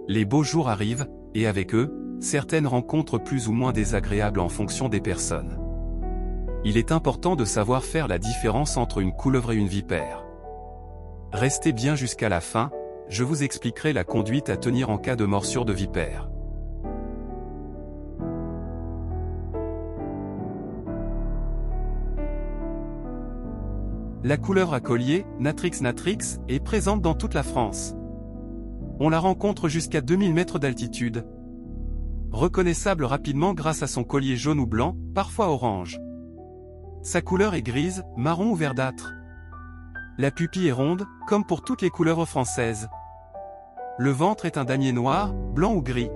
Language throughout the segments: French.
Les beaux jours arrivent, et avec eux, certaines rencontres plus ou moins désagréables en fonction des personnes. Il est important de savoir faire la différence entre une couleuvre et une vipère. Restez bien jusqu'à la fin, je vous expliquerai la conduite à tenir en cas de morsure de vipère. La couleuvre à collier, Natrix natrix, est présente dans toute la France. On la rencontre jusqu'à 2000 mètres d'altitude. Reconnaissable rapidement grâce à son collier jaune ou blanc, parfois orange. Sa couleur est grise, marron ou verdâtre. La pupille est ronde, comme pour toutes les couleuvres françaises. Le ventre est un damier noir, blanc ou gris.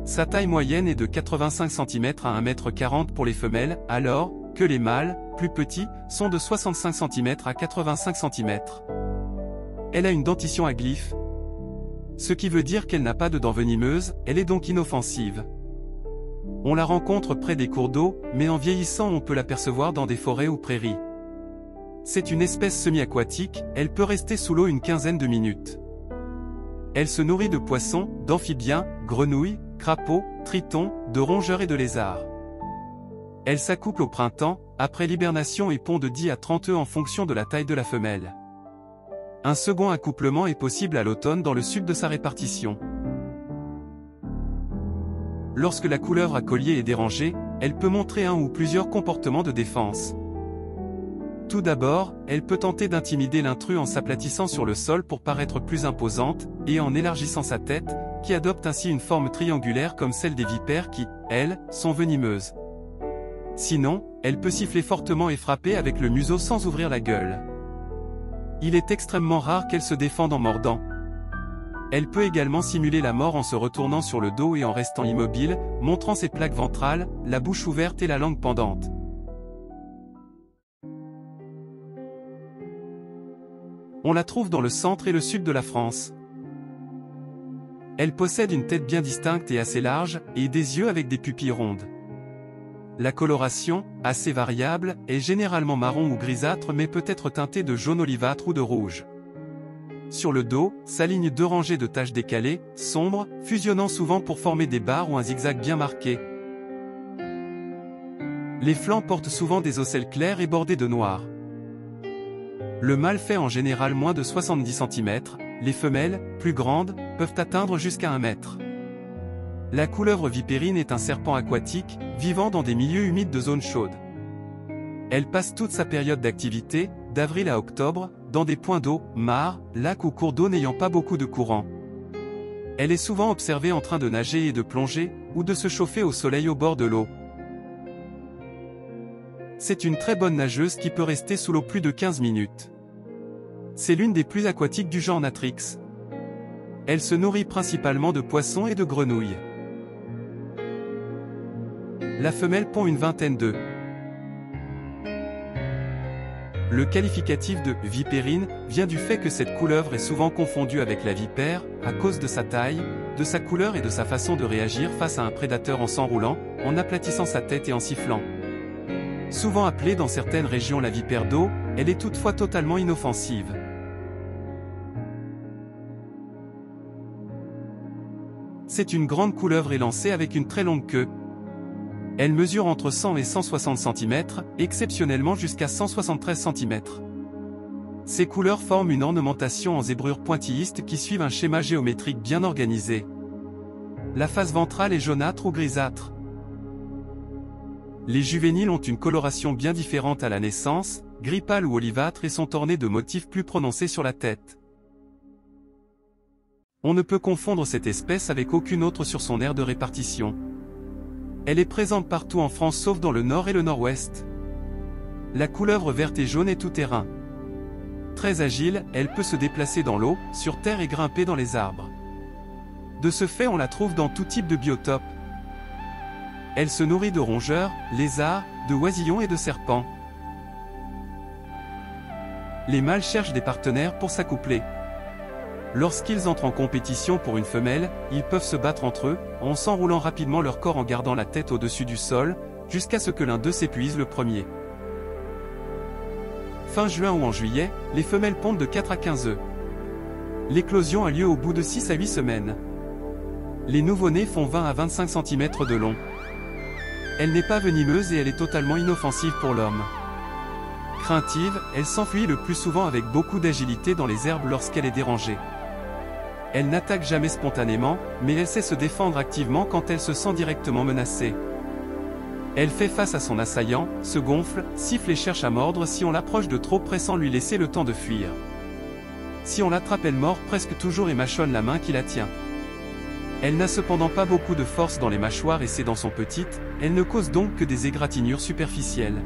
Sa taille moyenne est de 85 cm à 1,40 m pour les femelles, alors que les mâles, plus petits, sont de 65 cm à 85 cm. Elle a une dentition à glyphe, ce qui veut dire qu'elle n'a pas de dents venimeuses, elle est donc inoffensive. On la rencontre près des cours d'eau, mais en vieillissant on peut l'apercevoir dans des forêts ou prairies. C'est une espèce semi-aquatique, elle peut rester sous l'eau une quinzaine de minutes. Elle se nourrit de poissons, d'amphibiens, grenouilles, crapauds, tritons, de rongeurs et de lézards. Elle s'accouple au printemps, après l'hibernation et pond de 10 à 30 œufs en fonction de la taille de la femelle. Un second accouplement est possible à l'automne dans le sud de sa répartition. Lorsque la couleuvre à collier est dérangée, elle peut montrer un ou plusieurs comportements de défense. Tout d'abord, elle peut tenter d'intimider l'intrus en s'aplatissant sur le sol pour paraître plus imposante, et en élargissant sa tête, qui adopte ainsi une forme triangulaire comme celle des vipères qui, elles, sont venimeuses. Sinon, elle peut siffler fortement et frapper avec le museau sans ouvrir la gueule. Il est extrêmement rare qu'elle se défende en mordant. Elle peut également simuler la mort en se retournant sur le dos et en restant immobile, montrant ses plaques ventrales, la bouche ouverte et la langue pendante. On la trouve dans le centre et le sud de la France. Elle possède une tête bien distincte et assez large, et des yeux avec des pupilles rondes. La coloration, assez variable, est généralement marron ou grisâtre mais peut être teintée de jaune olivâtre ou de rouge. Sur le dos, s'alignent deux rangées de taches décalées, sombres, fusionnant souvent pour former des barres ou un zigzag bien marqué. Les flancs portent souvent des ocelles clairs et bordés de noir. Le mâle fait en général moins de 70 cm, les femelles, plus grandes, peuvent atteindre jusqu'à 1 mètre. La couleuvre vipérine est un serpent aquatique, vivant dans des milieux humides de zones chaudes. Elle passe toute sa période d'activité, d'avril à octobre, dans des points d'eau, mares, lacs ou cours d'eau n'ayant pas beaucoup de courant. Elle est souvent observée en train de nager et de plonger, ou de se chauffer au soleil au bord de l'eau. C'est une très bonne nageuse qui peut rester sous l'eau plus de 15 minutes. C'est l'une des plus aquatiques du genre Natrix. Elle se nourrit principalement de poissons et de grenouilles. La femelle pond une vingtaine d'œufs. Le qualificatif de « vipérine » vient du fait que cette couleuvre est souvent confondue avec la vipère, à cause de sa taille, de sa couleur et de sa façon de réagir face à un prédateur en s'enroulant, en aplatissant sa tête et en sifflant. Souvent appelée dans certaines régions la vipère d'eau, elle est toutefois totalement inoffensive. C'est une grande couleuvre élancée avec une très longue queue. Elle mesure entre 100 et 160 cm, exceptionnellement jusqu'à 173 cm. Ces couleurs forment une ornementation en zébrures pointillistes qui suivent un schéma géométrique bien organisé. La face ventrale est jaunâtre ou grisâtre. Les juvéniles ont une coloration bien différente à la naissance, gris pâle ou olivâtre et sont ornés de motifs plus prononcés sur la tête. On ne peut confondre cette espèce avec aucune autre sur son aire de répartition. Elle est présente partout en France sauf dans le nord et le nord-ouest. La couleuvre verte et jaune est tout-terrain. Très agile, elle peut se déplacer dans l'eau, sur terre et grimper dans les arbres. De ce fait on la trouve dans tout type de biotope. Elle se nourrit de rongeurs, lézards, de oisillons et de serpents. Les mâles cherchent des partenaires pour s'accoupler. Lorsqu'ils entrent en compétition pour une femelle, ils peuvent se battre entre eux, en s'enroulant rapidement leur corps en gardant la tête au-dessus du sol, jusqu'à ce que l'un d'eux s'épuise le premier. Fin juin ou en juillet, les femelles pondent de 4 à 15 œufs. L'éclosion a lieu au bout de 6 à 8 semaines. Les nouveau-nés font 20 à 25 cm de long. Elle n'est pas venimeuse et elle est totalement inoffensive pour l'homme. Craintive, elle s'enfuit le plus souvent avec beaucoup d'agilité dans les herbes lorsqu'elle est dérangée. Elle n'attaque jamais spontanément, mais elle sait se défendre activement quand elle se sent directement menacée. Elle fait face à son assaillant, se gonfle, siffle et cherche à mordre si on l'approche de trop près sans lui laisser le temps de fuir. Si on l'attrape, elle mord presque toujours et mâchonne la main qui la tient. Elle n'a cependant pas beaucoup de force dans les mâchoires et ses dents sont petites, elle ne cause donc que des égratignures superficielles.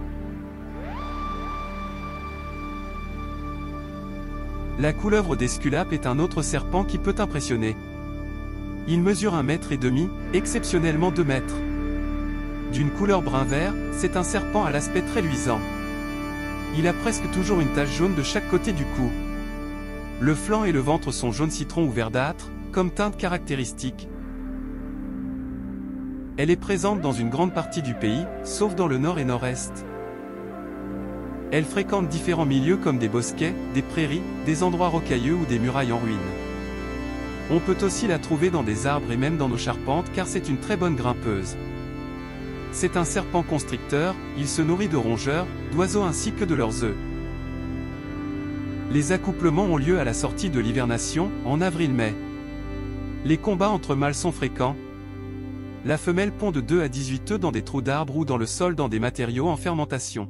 La couleuvre d'Esculape est un autre serpent qui peut impressionner. Il mesure 1,5 m, exceptionnellement 2 mètres. D'une couleur brun-vert, c'est un serpent à l'aspect très luisant. Il a presque toujours une tache jaune de chaque côté du cou. Le flanc et le ventre sont jaune citron ou verdâtre, comme teinte caractéristique. Elle est présente dans une grande partie du pays, sauf dans le nord et nord-est. Elle fréquente différents milieux comme des bosquets, des prairies, des endroits rocailleux ou des murailles en ruine. On peut aussi la trouver dans des arbres et même dans nos charpentes car c'est une très bonne grimpeuse. C'est un serpent constricteur, il se nourrit de rongeurs, d'oiseaux ainsi que de leurs œufs. Les accouplements ont lieu à la sortie de l'hivernation, en avril-mai. Les combats entre mâles sont fréquents. La femelle pond de 2 à 18 œufs dans des trous d'arbres ou dans le sol dans des matériaux en fermentation.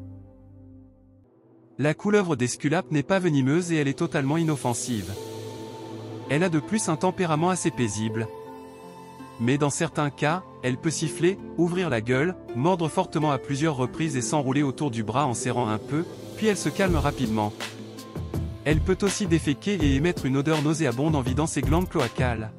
La couleuvre d'Esculape n'est pas venimeuse et elle est totalement inoffensive. Elle a de plus un tempérament assez paisible. Mais dans certains cas, elle peut siffler, ouvrir la gueule, mordre fortement à plusieurs reprises et s'enrouler autour du bras en serrant un peu, puis elle se calme rapidement. Elle peut aussi déféquer et émettre une odeur nauséabonde en vidant ses glandes cloacales.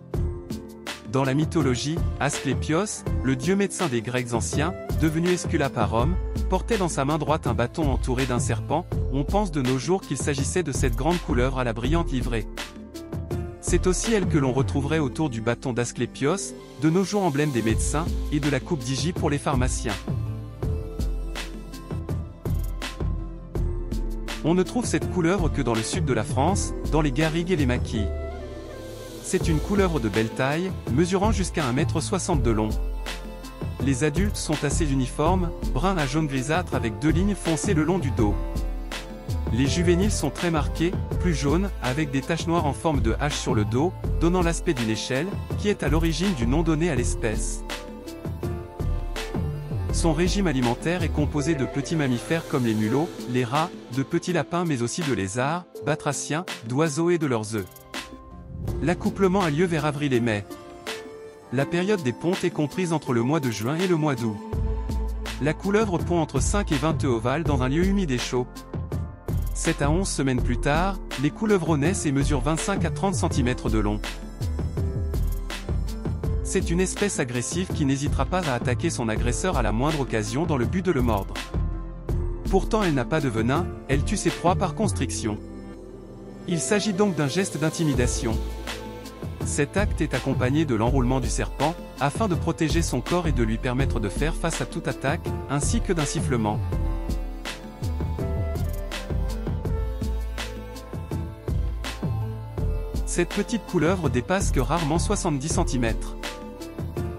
Dans la mythologie, Asclépios, le dieu médecin des Grecs anciens, devenu Esculape à Rome, portait dans sa main droite un bâton entouré d'un serpent. On pense de nos jours qu'il s'agissait de cette grande couleuvre à la brillante livrée. C'est aussi elle que l'on retrouverait autour du bâton d'Asclépios, de nos jours emblème des médecins, et de la coupe d'Hygie pour les pharmaciens. On ne trouve cette couleuvre que dans le sud de la France, dans les garrigues et les maquis. C'est une couleuvre de belle taille, mesurant jusqu'à 1,60 m de long. Les adultes sont assez uniformes, brun à jaune grisâtre avec 2 lignes foncées le long du dos. Les juvéniles sont très marqués, plus jaunes, avec des taches noires en forme de hache sur le dos, donnant l'aspect d'une échelle, qui est à l'origine du nom donné à l'espèce. Son régime alimentaire est composé de petits mammifères comme les mulots, les rats, de petits lapins mais aussi de lézards, batraciens, d'oiseaux et de leurs œufs. L'accouplement a lieu vers avril et mai. La période des pontes est comprise entre le mois de juin et le mois d'août. La couleuvre pond entre 5 et 20 œufs ovales dans un lieu humide et chaud. 7 à 11 semaines plus tard, les couleuvres naissent et mesurent 25 à 30 cm de long. C'est une espèce agressive qui n'hésitera pas à attaquer son agresseur à la moindre occasion dans le but de le mordre. Pourtant elle n'a pas de venin, elle tue ses proies par constriction. Il s'agit donc d'un geste d'intimidation. Cet acte est accompagné de l'enroulement du serpent, afin de protéger son corps et de lui permettre de faire face à toute attaque, ainsi que d'un sifflement. Cette petite couleuvre dépasse que rarement 70 cm.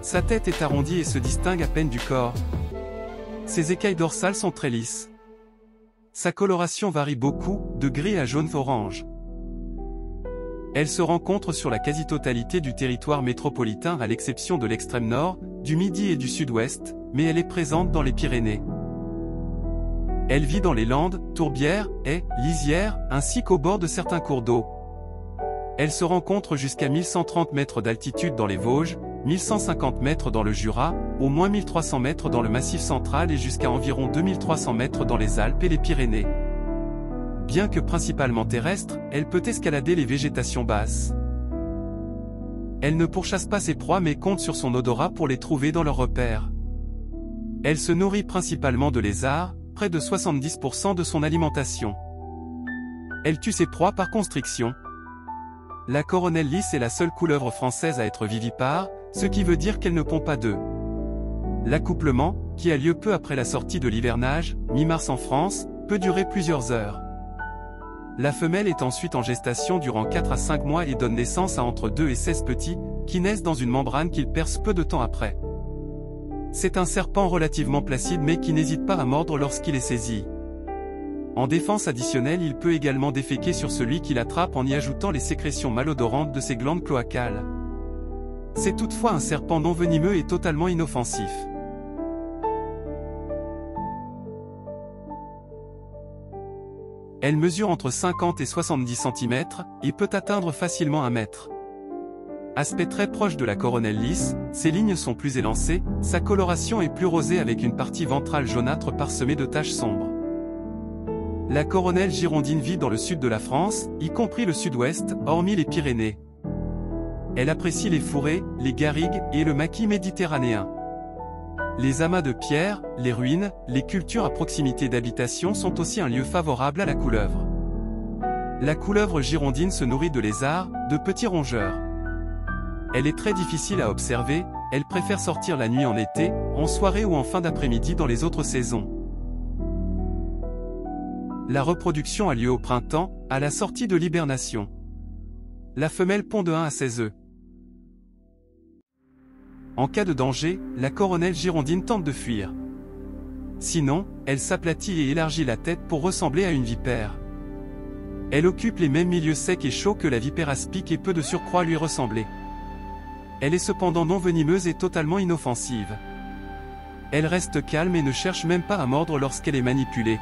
Sa tête est arrondie et se distingue à peine du corps. Ses écailles dorsales sont très lisses. Sa coloration varie beaucoup, de gris à jaune-orange. Elle se rencontre sur la quasi-totalité du territoire métropolitain à l'exception de l'extrême nord, du midi et du sud-ouest, mais elle est présente dans les Pyrénées. Elle vit dans les landes, tourbières, haies, lisières, ainsi qu'au bord de certains cours d'eau. Elle se rencontre jusqu'à 1130 mètres d'altitude dans les Vosges, 1150 mètres dans le Jura, au moins 1300 mètres dans le Massif central et jusqu'à environ 2300 mètres dans les Alpes et les Pyrénées. Bien que principalement terrestre, elle peut escalader les végétations basses. Elle ne pourchasse pas ses proies mais compte sur son odorat pour les trouver dans leurs repères. Elle se nourrit principalement de lézards, près de 70% de son alimentation. Elle tue ses proies par constriction. La coronelle lisse est la seule couleuvre française à être vivipare, ce qui veut dire qu'elle ne pond pas d'œufs. L'accouplement, qui a lieu peu après la sortie de l'hivernage, mi-mars en France, peut durer plusieurs heures. La femelle est ensuite en gestation durant 4 à 5 mois et donne naissance à entre 2 et 16 petits, qui naissent dans une membrane qu'ils percent peu de temps après. C'est un serpent relativement placide mais qui n'hésite pas à mordre lorsqu'il est saisi. En défense additionnelle, il peut également déféquer sur celui qui l'attrape en y ajoutant les sécrétions malodorantes de ses glandes cloacales. C'est toutefois un serpent non venimeux et totalement inoffensif. Elle mesure entre 50 et 70 cm, et peut atteindre facilement 1 mètre. Aspect très proche de la coronelle lisse, ses lignes sont plus élancées, sa coloration est plus rosée avec une partie ventrale jaunâtre parsemée de taches sombres. La coronelle girondine vit dans le sud de la France, y compris le sud-ouest, hormis les Pyrénées. Elle apprécie les fourrés, les garrigues et le maquis méditerranéen. Les amas de pierre, les ruines, les cultures à proximité d'habitation sont aussi un lieu favorable à la couleuvre. La couleuvre girondine se nourrit de lézards, de petits rongeurs. Elle est très difficile à observer, elle préfère sortir la nuit en été, en soirée ou en fin d'après-midi dans les autres saisons. La reproduction a lieu au printemps, à la sortie de l'hibernation. La femelle pond de 1 à 16 œufs. En cas de danger, la coronelle girondine tente de fuir. Sinon, elle s'aplatit et élargit la tête pour ressembler à une vipère. Elle occupe les mêmes milieux secs et chauds que la vipère aspic et peut de surcroît lui ressembler. Elle est cependant non venimeuse et totalement inoffensive. Elle reste calme et ne cherche même pas à mordre lorsqu'elle est manipulée.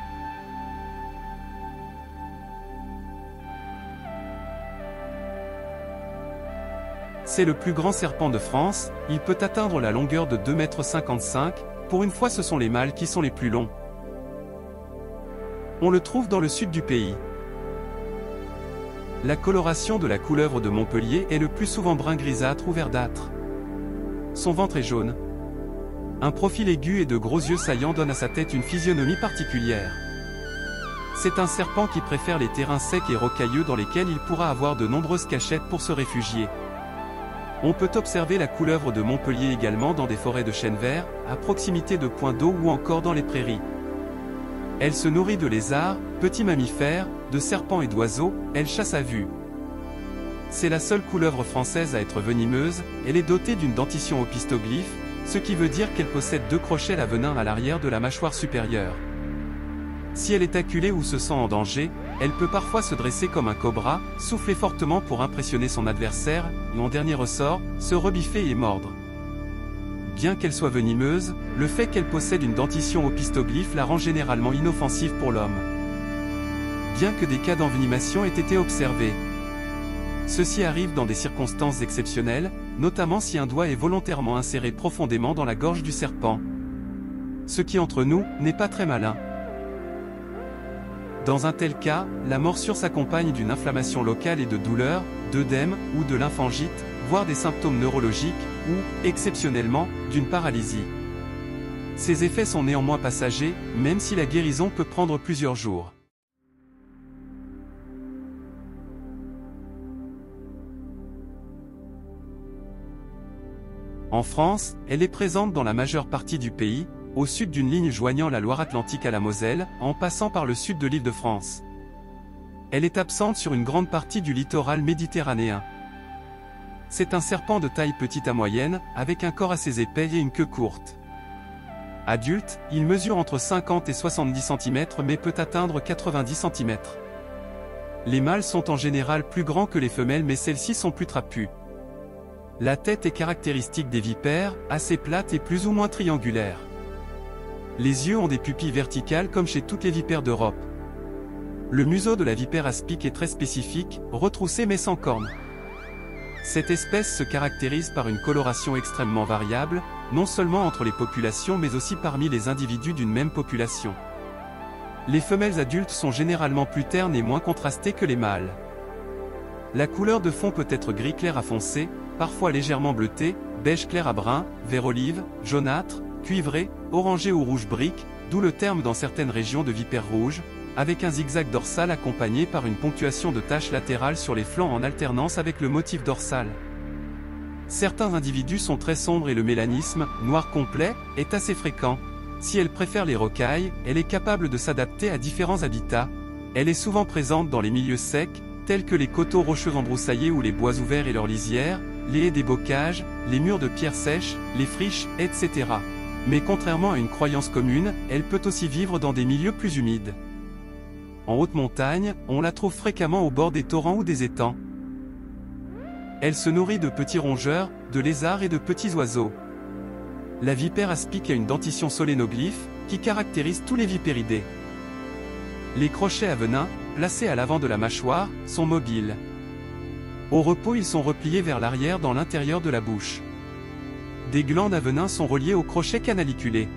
C'est le plus grand serpent de France, il peut atteindre la longueur de 2,55 m, pour une fois ce sont les mâles qui sont les plus longs. On le trouve dans le sud du pays. La coloration de la couleuvre de Montpellier est le plus souvent brun grisâtre ou verdâtre. Son ventre est jaune. Un profil aigu et de gros yeux saillants donnent à sa tête une physionomie particulière. C'est un serpent qui préfère les terrains secs et rocailleux dans lesquels il pourra avoir de nombreuses cachettes pour se réfugier. On peut observer la couleuvre de Montpellier également dans des forêts de chênes verts, à proximité de points d'eau ou encore dans les prairies. Elle se nourrit de lézards, petits mammifères, de serpents et d'oiseaux, elle chasse à vue. C'est la seule couleuvre française à être venimeuse, elle est dotée d'une dentition opistoglyphe, ce qui veut dire qu'elle possède 2 crochets à venin à l'arrière de la mâchoire supérieure. Si elle est acculée ou se sent en danger, elle peut parfois se dresser comme un cobra, souffler fortement pour impressionner son adversaire, et en dernier ressort, se rebiffer et mordre. Bien qu'elle soit venimeuse, le fait qu'elle possède une dentition opistoglyphe la rend généralement inoffensive pour l'homme. Bien que des cas d'envenimation aient été observés. Ceci arrive dans des circonstances exceptionnelles, notamment si un doigt est volontairement inséré profondément dans la gorge du serpent. Ce qui entre nous, n'est pas très malin. Dans un tel cas, la morsure s'accompagne d'une inflammation locale et de douleurs, d'œdème ou de lymphangite, voire des symptômes neurologiques, ou, exceptionnellement, d'une paralysie. Ces effets sont néanmoins passagers, même si la guérison peut prendre plusieurs jours. En France, elle est présente dans la majeure partie du pays, au sud d'une ligne joignant la Loire-Atlantique à la Moselle, en passant par le sud de l'Île-de-France. Elle est absente sur une grande partie du littoral méditerranéen. C'est un serpent de taille petite à moyenne, avec un corps assez épais et une queue courte. Adulte, il mesure entre 50 et 70 cm mais peut atteindre 90 cm. Les mâles sont en général plus grands que les femelles mais celles-ci sont plus trapues. La tête est caractéristique des vipères, assez plate et plus ou moins triangulaire. Les yeux ont des pupilles verticales comme chez toutes les vipères d'Europe. Le museau de la vipère aspic est très spécifique, retroussé mais sans cornes. Cette espèce se caractérise par une coloration extrêmement variable, non seulement entre les populations mais aussi parmi les individus d'une même population. Les femelles adultes sont généralement plus ternes et moins contrastées que les mâles. La couleur de fond peut être gris clair à foncé, parfois légèrement bleuté, beige clair à brun, vert olive, jaunâtre, cuivré, orangé ou rouge brique, d'où le terme dans certaines régions de vipère rouge, avec un zigzag dorsal accompagné par une ponctuation de taches latérales sur les flancs en alternance avec le motif dorsal. Certains individus sont très sombres et le mélanisme, noir complet, est assez fréquent. Si elle préfère les rocailles, elle est capable de s'adapter à différents habitats. Elle est souvent présente dans les milieux secs, tels que les coteaux rocheux embroussaillés ou les bois ouverts et leurs lisières, les haies des bocages, les murs de pierre sèche, les friches, etc. Mais contrairement à une croyance commune, elle peut aussi vivre dans des milieux plus humides. En haute montagne, on la trouve fréquemment au bord des torrents ou des étangs. Elle se nourrit de petits rongeurs, de lézards et de petits oiseaux. La vipère aspic a une dentition solénoglyphe, qui caractérise tous les vipéridés. Les crochets à venin, placés à l'avant de la mâchoire, sont mobiles. Au repos, ils sont repliés vers l'arrière dans l'intérieur de la bouche. Des glandes à venin sont reliées aux crochets canaliculés.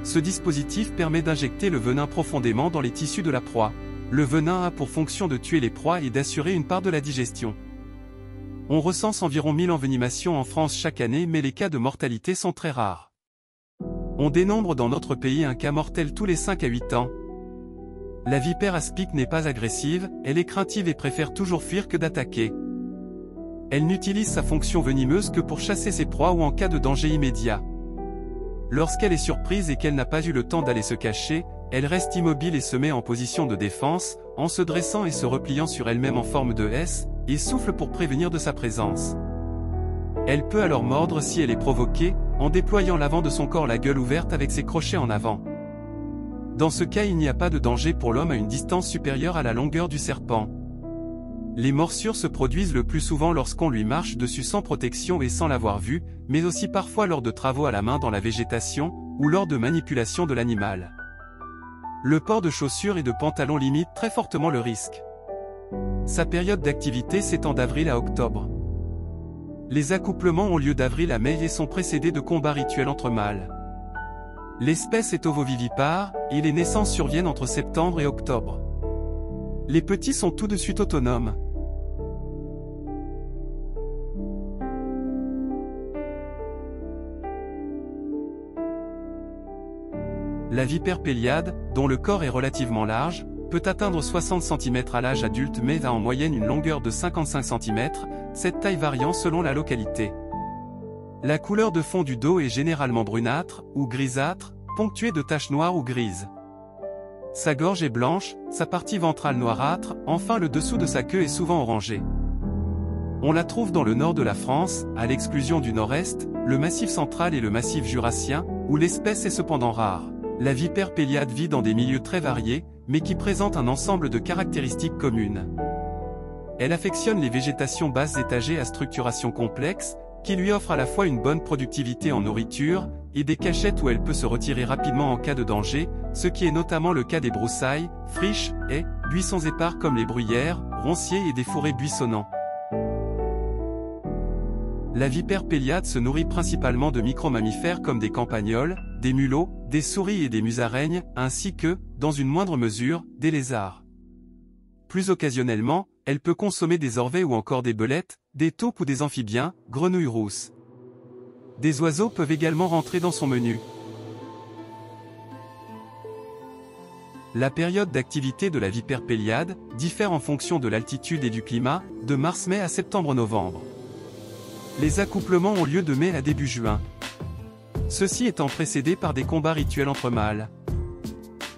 Ce dispositif permet d'injecter le venin profondément dans les tissus de la proie. Le venin a pour fonction de tuer les proies et d'assurer une part de la digestion. On recense environ 1000 envenimations en France chaque année, mais les cas de mortalité sont très rares. On dénombre dans notre pays un cas mortel tous les 5 à 8 ans. La vipère aspic n'est pas agressive, elle est craintive et préfère toujours fuir que d'attaquer. Elle n'utilise sa fonction venimeuse que pour chasser ses proies ou en cas de danger immédiat. Lorsqu'elle est surprise et qu'elle n'a pas eu le temps d'aller se cacher, elle reste immobile et se met en position de défense, en se dressant et se repliant sur elle-même en forme de S, et souffle pour prévenir de sa présence. Elle peut alors mordre si elle est provoquée, en déployant l'avant de son corps, la gueule ouverte avec ses crochets en avant. Dans ce cas, il n'y a pas de danger pour l'homme à une distance supérieure à la longueur du serpent. Les morsures se produisent le plus souvent lorsqu'on lui marche dessus sans protection et sans l'avoir vu, mais aussi parfois lors de travaux à la main dans la végétation, ou lors de manipulation de l'animal. Le port de chaussures et de pantalons limite très fortement le risque. Sa période d'activité s'étend d'avril à octobre. Les accouplements ont lieu d'avril à mai et sont précédés de combats rituels entre mâles. L'espèce est ovovivipare, et les naissances surviennent entre septembre et octobre. Les petits sont tout de suite autonomes. La vipère péliade, dont le corps est relativement large, peut atteindre 60 cm à l'âge adulte mais a en moyenne une longueur de 55 cm, cette taille variant selon la localité. La couleur de fond du dos est généralement brunâtre, ou grisâtre, ponctuée de taches noires ou grises. Sa gorge est blanche, sa partie ventrale noirâtre, enfin le dessous de sa queue est souvent orangé. On la trouve dans le nord de la France, à l'exclusion du nord-est, le massif central et le massif jurassien, où l'espèce est cependant rare. La vipère péliade vit dans des milieux très variés, mais qui présentent un ensemble de caractéristiques communes. Elle affectionne les végétations basses étagées à structuration complexe, qui lui offrent à la fois une bonne productivité en nourriture, et des cachettes où elle peut se retirer rapidement en cas de danger, ce qui est notamment le cas des broussailles, friches, haies, buissons épars comme les bruyères, ronciers et des fourrés buissonnants. La vipère péliade se nourrit principalement de micromammifères comme des campagnols, des mulots, des souris et des musaraignes, ainsi que, dans une moindre mesure, des lézards. Plus occasionnellement, elle peut consommer des orvets ou encore des belettes, des taupes ou des amphibiens, grenouilles rousses. Des oiseaux peuvent également rentrer dans son menu. La période d'activité de la vipère péliade diffère en fonction de l'altitude et du climat, de mars-mai à septembre-novembre. Les accouplements ont lieu de mai à début juin. Ceci étant précédé par des combats rituels entre mâles.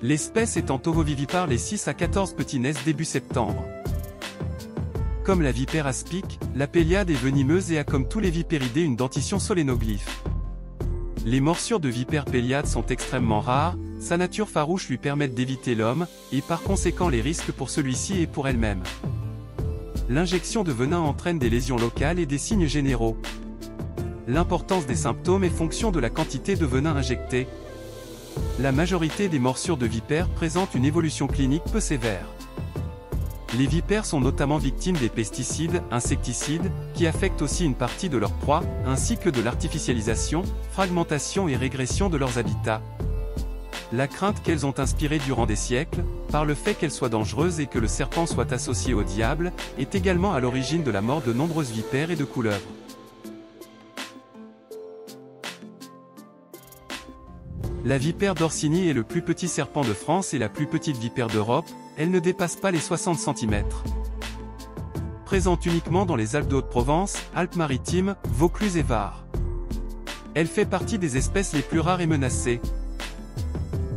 L'espèce étant ovovivipare, les 6 à 14 petits naissent début septembre. Comme la vipère aspic, la péliade est venimeuse et a comme tous les vipéridés une dentition solénoglyphe. Les morsures de vipère péliade sont extrêmement rares, sa nature farouche lui permet d'éviter l'homme, et par conséquent les risques pour celui-ci et pour elle-même. L'injection de venin entraîne des lésions locales et des signes généraux. L'importance des symptômes est fonction de la quantité de venin injecté. La majorité des morsures de vipères présentent une évolution clinique peu sévère. Les vipères sont notamment victimes des pesticides, insecticides, qui affectent aussi une partie de leur proie, ainsi que de l'artificialisation, fragmentation et régression de leurs habitats. La crainte qu'elles ont inspirée durant des siècles, par le fait qu'elles soient dangereuses et que le serpent soit associé au diable, est également à l'origine de la mort de nombreuses vipères et de couleuvres. La vipère d'Orsini est le plus petit serpent de France et la plus petite vipère d'Europe, elle ne dépasse pas les 60 cm. Présente uniquement dans les Alpes de Haute-Provence, Alpes-Maritimes, Vaucluse et Var. Elle fait partie des espèces les plus rares et menacées.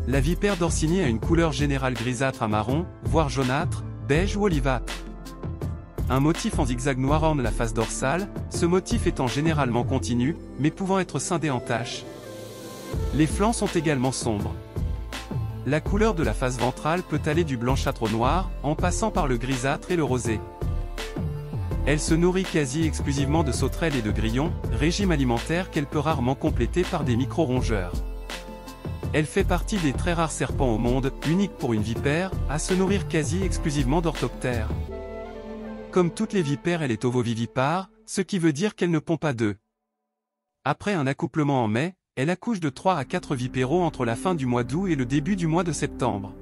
La vipère d'Orsini a une couleur générale grisâtre à marron, voire jaunâtre, beige ou olivâtre. Un motif en zigzag noir orne la face dorsale, ce motif étant généralement continu, mais pouvant être scindé en taches. Les flancs sont également sombres. La couleur de la face ventrale peut aller du blanchâtre au noir, en passant par le grisâtre et le rosé. Elle se nourrit quasi exclusivement de sauterelles et de grillons, régime alimentaire qu'elle peut rarement compléter par des micro-rongeurs. Elle fait partie des très rares serpents au monde, unique pour une vipère, à se nourrir quasi exclusivement d'orthoptères. Comme toutes les vipères, elle est ovovivipare, ce qui veut dire qu'elle ne pond pas d'œufs. Après un accouplement en mai, elle accouche de 3 à 4 vipéraux entre la fin du mois d'août et le début du mois de septembre.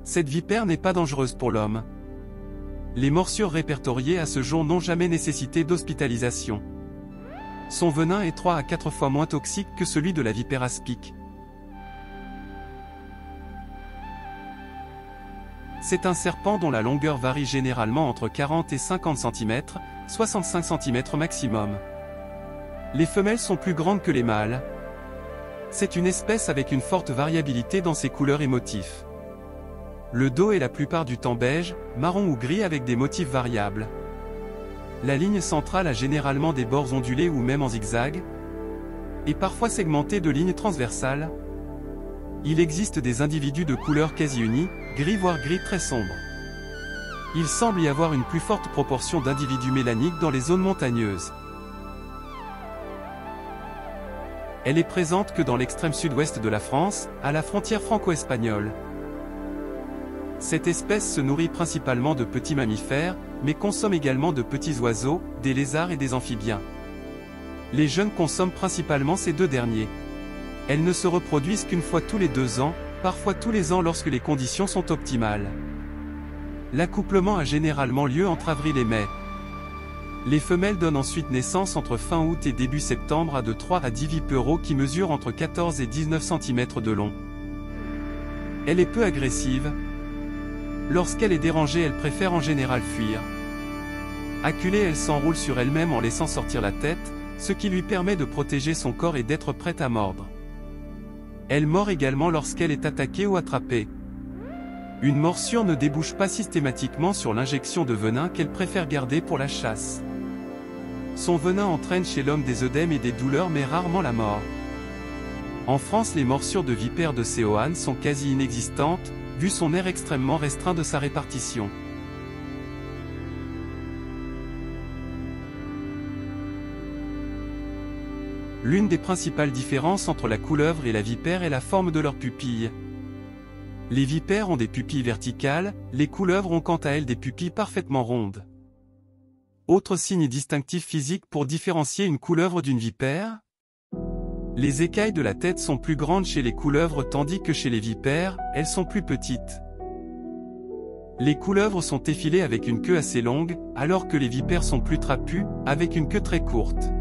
Cette vipère n'est pas dangereuse pour l'homme. Les morsures répertoriées à ce jour n'ont jamais nécessité d'hospitalisation. Son venin est 3 à 4 fois moins toxique que celui de la vipère aspic. C'est un serpent dont la longueur varie généralement entre 40 et 50 cm, 65 cm maximum. Les femelles sont plus grandes que les mâles. C'est une espèce avec une forte variabilité dans ses couleurs et motifs. Le dos est la plupart du temps beige, marron ou gris avec des motifs variables. La ligne centrale a généralement des bords ondulés ou même en zigzag, et parfois segmentée de lignes transversales. Il existe des individus de couleur quasi unie, gris voire gris très sombre. Il semble y avoir une plus forte proportion d'individus mélaniques dans les zones montagneuses. Elle est présente que dans l'extrême sud-ouest de la France, à la frontière franco-espagnole. Cette espèce se nourrit principalement de petits mammifères, mais consomme également de petits oiseaux, des lézards et des amphibiens. Les jeunes consomment principalement ces deux derniers. Elles ne se reproduisent qu'une fois tous les 2 ans, parfois tous les ans lorsque les conditions sont optimales. L'accouplement a généralement lieu entre avril et mai. Les femelles donnent ensuite naissance entre fin août et début septembre à de 3 à 10 vipéraux qui mesurent entre 14 et 19 cm de long. Elle est peu agressive. Lorsqu'elle est dérangée, elle préfère en général fuir. Acculée, elle s'enroule sur elle-même en laissant sortir la tête, ce qui lui permet de protéger son corps et d'être prête à mordre. Elle mord également lorsqu'elle est attaquée ou attrapée. Une morsure ne débouche pas systématiquement sur l'injection de venin qu'elle préfère garder pour la chasse. Son venin entraîne chez l'homme des œdèmes et des douleurs mais rarement la mort. En France, les morsures de vipères de Séoane sont quasi inexistantes, vu son aire extrêmement restreint de sa répartition. L'une des principales différences entre la couleuvre et la vipère est la forme de leurs pupilles. Les vipères ont des pupilles verticales, les couleuvres ont quant à elles des pupilles parfaitement rondes. Autre signe distinctif physique pour différencier une couleuvre d'une vipère? Les écailles de la tête sont plus grandes chez les couleuvres tandis que chez les vipères, elles sont plus petites. Les couleuvres sont effilées avec une queue assez longue, alors que les vipères sont plus trapues, avec une queue très courte.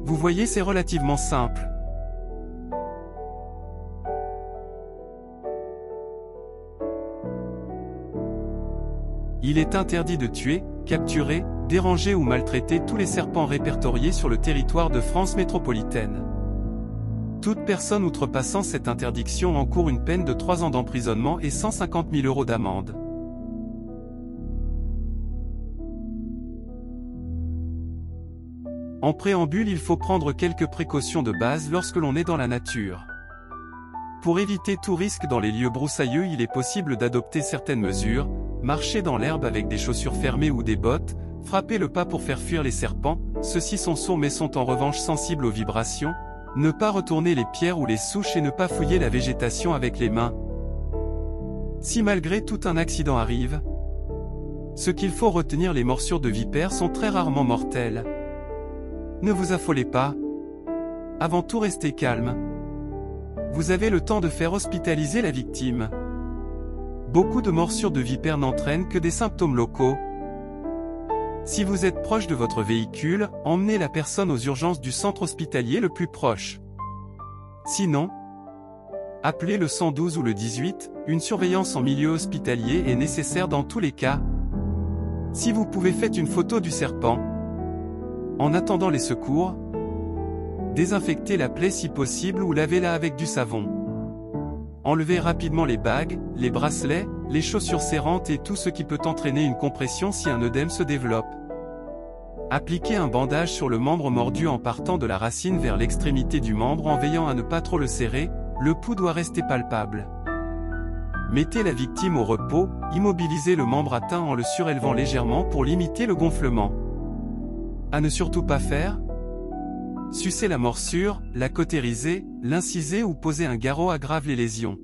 Vous voyez, c'est relativement simple. Il est interdit de tuer, capturer, déranger ou maltraiter tous les serpents répertoriés sur le territoire de France métropolitaine. Toute personne outrepassant cette interdiction encourt une peine de 3 ans d'emprisonnement et 150 000 € d'amende. En préambule, il faut prendre quelques précautions de base lorsque l'on est dans la nature. Pour éviter tout risque dans les lieux broussailleux, il est possible d'adopter certaines mesures, marcher dans l'herbe avec des chaussures fermées ou des bottes, frapper le pas pour faire fuir les serpents, ceux-ci sont sourds mais sont en revanche sensibles aux vibrations, ne pas retourner les pierres ou les souches et ne pas fouiller la végétation avec les mains. Si malgré tout un accident arrive, ce qu'il faut retenir, les morsures de vipères sont très rarement mortelles. Ne vous affolez pas. Avant tout, restez calme. Vous avez le temps de faire hospitaliser la victime. Beaucoup de morsures de vipères n'entraînent que des symptômes locaux. Si vous êtes proche de votre véhicule, emmenez la personne aux urgences du centre hospitalier le plus proche. Sinon, appelez le 112 ou le 18, une surveillance en milieu hospitalier est nécessaire dans tous les cas. Si vous pouvez, faites une photo du serpent. En attendant les secours, désinfectez la plaie si possible ou lavez-la avec du savon. Enlevez rapidement les bagues, les bracelets, les chaussures serrantes et tout ce qui peut entraîner une compression si un œdème se développe. Appliquez un bandage sur le membre mordu en partant de la racine vers l'extrémité du membre en veillant à ne pas trop le serrer, le pouls doit rester palpable. Mettez la victime au repos, immobilisez le membre atteint en le surélevant légèrement pour limiter le gonflement. À ne surtout pas faire: sucer la morsure, la cautériser, l'inciser ou poser un garrot aggrave les lésions.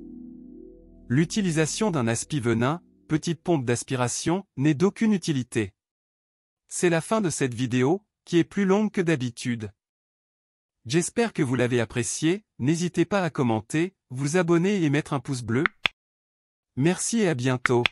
L'utilisation d'un aspi-venin, petite pompe d'aspiration, n'est d'aucune utilité. C'est la fin de cette vidéo, qui est plus longue que d'habitude. J'espère que vous l'avez appréciée, n'hésitez pas à commenter, vous abonner et mettre un pouce bleu. Merci et à bientôt.